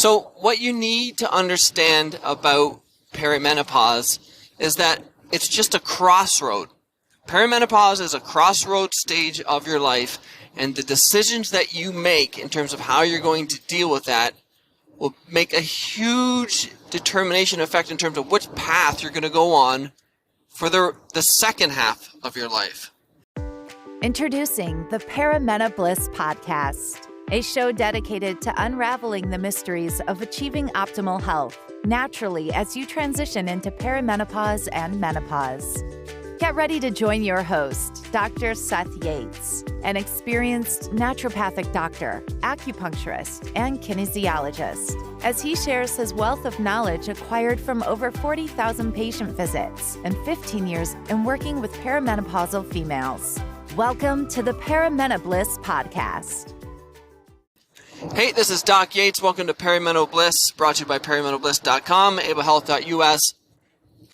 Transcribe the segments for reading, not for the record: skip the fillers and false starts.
So what you need to understand about perimenopause is that it's just a crossroad. Perimenopause is a crossroad stage of your life, and the decisions that you make in terms of how you're going to deal with that will make a huge determination effect in terms of which path you're going to go on for the second half of your life. Introducing the Perimena Bliss Podcast, a show dedicated to unraveling the mysteries of achieving optimal health naturally as you transition into perimenopause and menopause. Get ready to join your host, Dr. Seth Yates, an experienced naturopathic doctor, acupuncturist, and kinesiologist, as he shares his wealth of knowledge acquired from over 40,000 patient visits and 15 years in working with perimenopausal females. Welcome to the Perimena Bliss Podcast. Hey, this is Doc Yates. Welcome to Perimenopause Bliss, brought to you by perimenopause.com, ablehealth.us.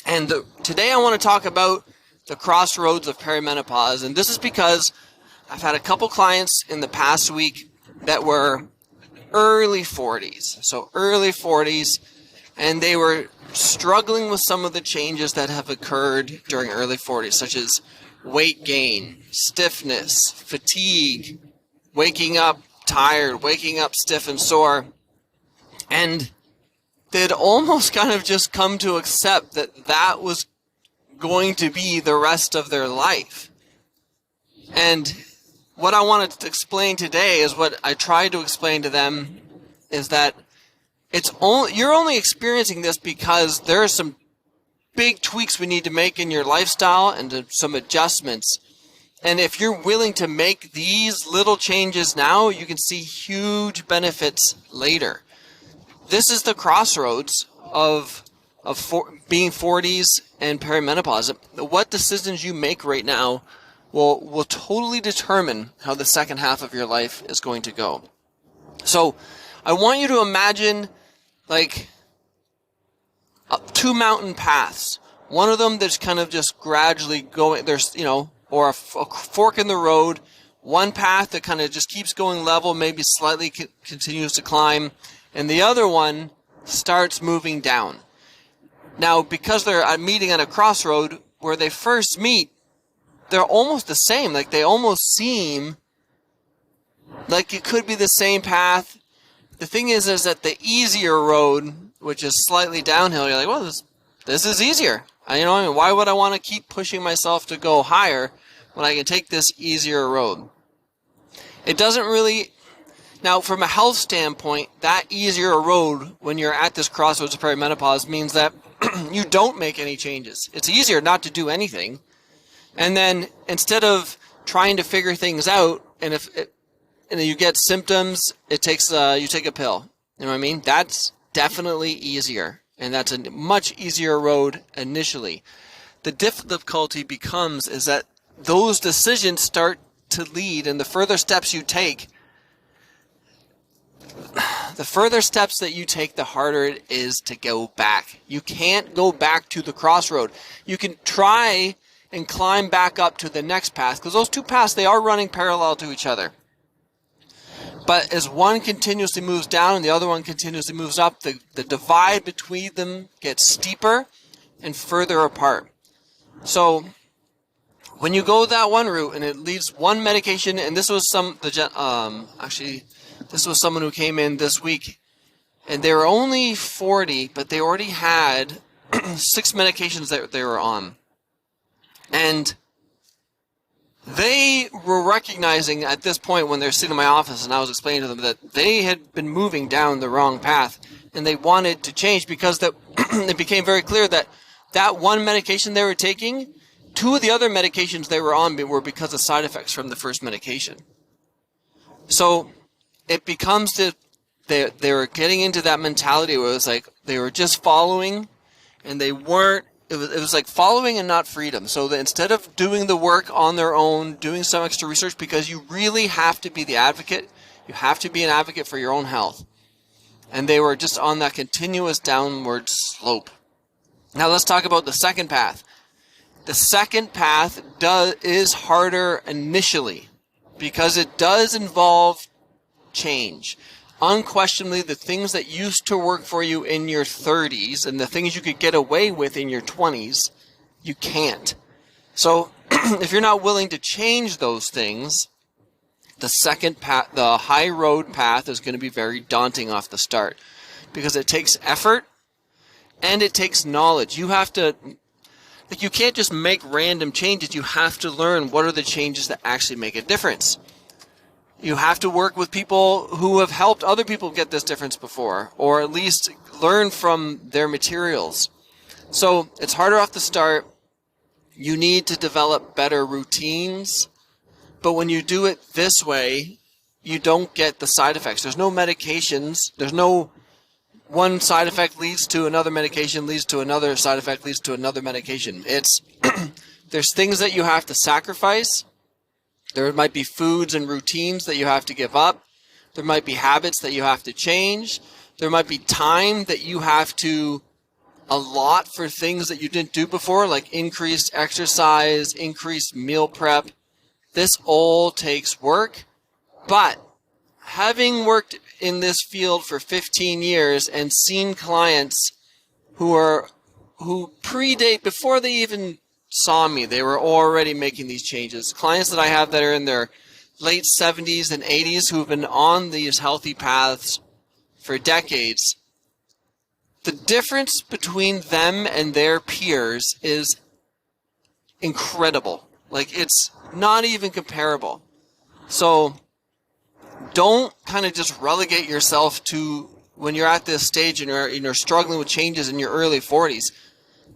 And today I want to talk about the crossroads of perimenopause. And this is because I've had a couple clients in the past week that were early 40s. So early 40s, and they were struggling with some of the changes that have occurred during early 40s, such as weight gain, stiffness, fatigue, waking up tired, waking up stiff and sore. And they'd almost kind of just come to accept that that was going to be the rest of their life. And what I wanted to explain today is what I tried to explain to them is that you're only experiencing this because there are some big tweaks we need to make in your lifestyle and some adjustments. And if you're willing to make these little changes now, you can see huge benefits later. This is the crossroads of being 40s and perimenopause. What decisions you make right now will totally determine how the second half of your life is going to go. So I want you to imagine like two mountain paths. One of them that's kind of just gradually going, or a fork in the road. One path that kind of just keeps going level, maybe slightly continues to climb, and the other one starts moving down. Now, because they're meeting at a crossroad, where they first meet, they're almost the same. Like, they almost seem like it could be the same path. The thing is that the easier road, which is slightly downhill, you're like, well, this is easier. Why would I want to keep pushing myself to go higher when I can take this easier road? It doesn't really... Now, from a health standpoint, that easier road when you're at this crossroads of perimenopause means that you don't make any changes. It's easier not to do anything. And then instead of trying to figure things out, and you get symptoms, you take a pill. You know what I mean? That's definitely easier. And that's a much easier road initially. The difficulty becomes is that those decisions start to lead, and the further steps you take, the harder it is to go back. You can't go back to the crossroad. You can try and climb back up to the next path, because those two paths, they are running parallel to each other. But as one continuously moves down and the other one continuously moves up, the divide between them gets steeper and further apart. So when you go that one route and it leaves one medication, and this was this was someone who came in this week, and they were only 40, but they already had 6 medications that they were on. And they were recognizing at this point when they're sitting in my office and I was explaining to them that they had been moving down the wrong path and they wanted to change because it became very clear that one medication they were taking, 2 of the other medications they were on were because of side effects from the first medication. So it becomes that they were getting into that mentality where it was like they were just following and they weren't. It was like following and not freedom. So that instead of doing the work on their own, doing some extra research, because you really have to be the advocate, you have to be an advocate for your own health. And they were just on that continuous downward slope. Now let's talk about the second path. The second path is harder initially because it does involve change. unquestionably the things that used to work for you in your 30s and the things you could get away with in your 20s, you can't. So if you're not willing to change those things, the second path, the high road path, is going to be very daunting off the start because it takes effort and it takes knowledge. You have to, like, you can't just make random changes. You have to learn what are the changes that actually make a difference. You have to work with people who have helped other people get this difference before, or at least learn from their materials. So it's harder off the start. You need to develop better routines. But when you do it this way, you don't get the side effects. There's no medications. There's no one side effect leads to another medication, leads to another side effect, leads to another medication. It's there's things that you have to sacrifice. There might be foods and routines that you have to give up. There might be habits that you have to change. There might be time that you have to allot for things that you didn't do before, like increased exercise, increased meal prep. This all takes work, but having worked in this field for 15 years and seen clients who predate before they even saw me, they were already making these changes. Clients that I have that are in their late 70s and 80s who've been on these healthy paths for decades. The difference between them and their peers is incredible. Like, it's not even comparable. So don't kind of just relegate yourself to when you're at this stage and you're struggling with changes in your early 40s.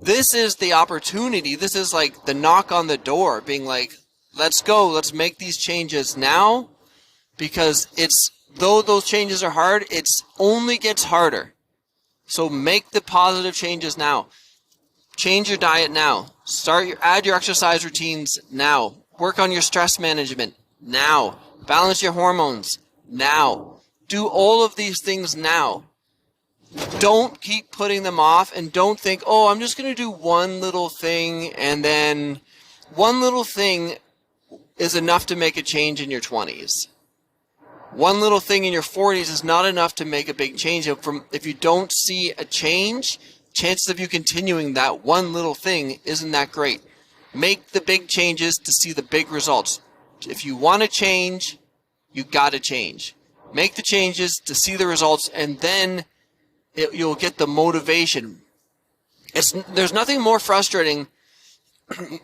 This is the opportunity. This is like the knock on the door, being like, let's go, let's make these changes now, because though those changes are hard, it's only gets harder. So make the positive changes now. Change your diet now. Add your exercise routines now. Work on your stress management now. Balance your hormones now. Do all of these things now. Don't keep putting them off, and don't think, oh, I'm just going to do one little thing, and then one little thing is enough to make a change in your 20s. One little thing in your 40s is not enough to make a big change. If you don't see a change, chances of you continuing that one little thing isn't that great. Make the big changes to see the big results. If you want to change, you got to change. Make the changes to see the results, and then you'll get the motivation. There's nothing more frustrating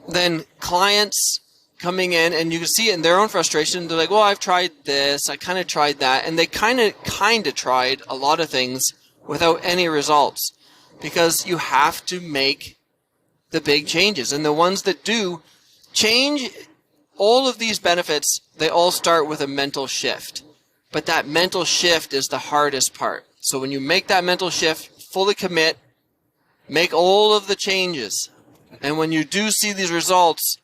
than clients coming in, and you can see it in their own frustration. They're like, well, I've tried this, I kind of tried that, and they kind of tried a lot of things without any results, because you have to make the big changes. And the ones that do change, all of these benefits, they all start with a mental shift. But that mental shift is the hardest part. So when you make that mental shift, fully commit, make all of the changes, and when you do see these results,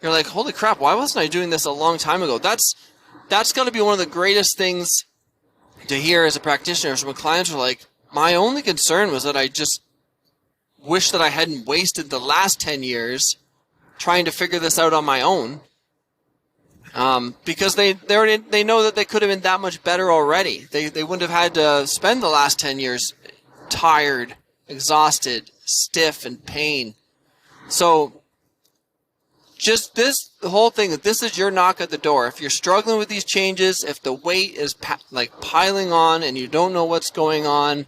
you're like, holy crap, why wasn't I doing this a long time ago? That's got to be one of the greatest things to hear as a practitioner. So when clients are like, my only concern was that I just wish that I hadn't wasted the last 10 years trying to figure this out on my own. Because they know that they could have been that much better already. They wouldn't have had to spend the last 10 years tired, exhausted, stiff, and pain. So just the whole thing, that this is your knock at the door. If you're struggling with these changes, if the weight is piling on and you don't know what's going on,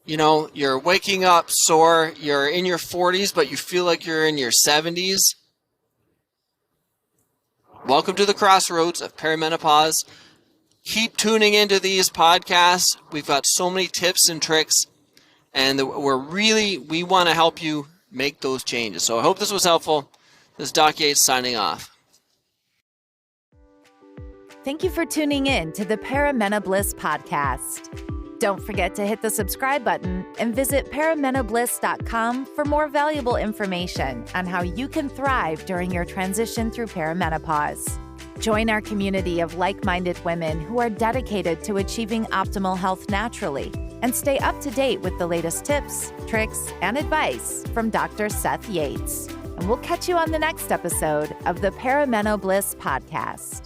you're waking up sore, you're in your 40s, but you feel like you're in your 70s, welcome to the crossroads of perimenopause. Keep tuning into these podcasts. We've got so many tips and tricks, and we want to help you make those changes. So I hope this was helpful. This is Doc Yates signing off. Thank you for tuning in to the Perimenopause podcast. Don't forget to hit the subscribe button and visit perimenopause.com for more valuable information on how you can thrive during your transition through perimenopause. Join our community of like-minded women who are dedicated to achieving optimal health naturally, and stay up to date with the latest tips, tricks, and advice from Dr. Seth Yates. And we'll catch you on the next episode of the Perimenopause podcast.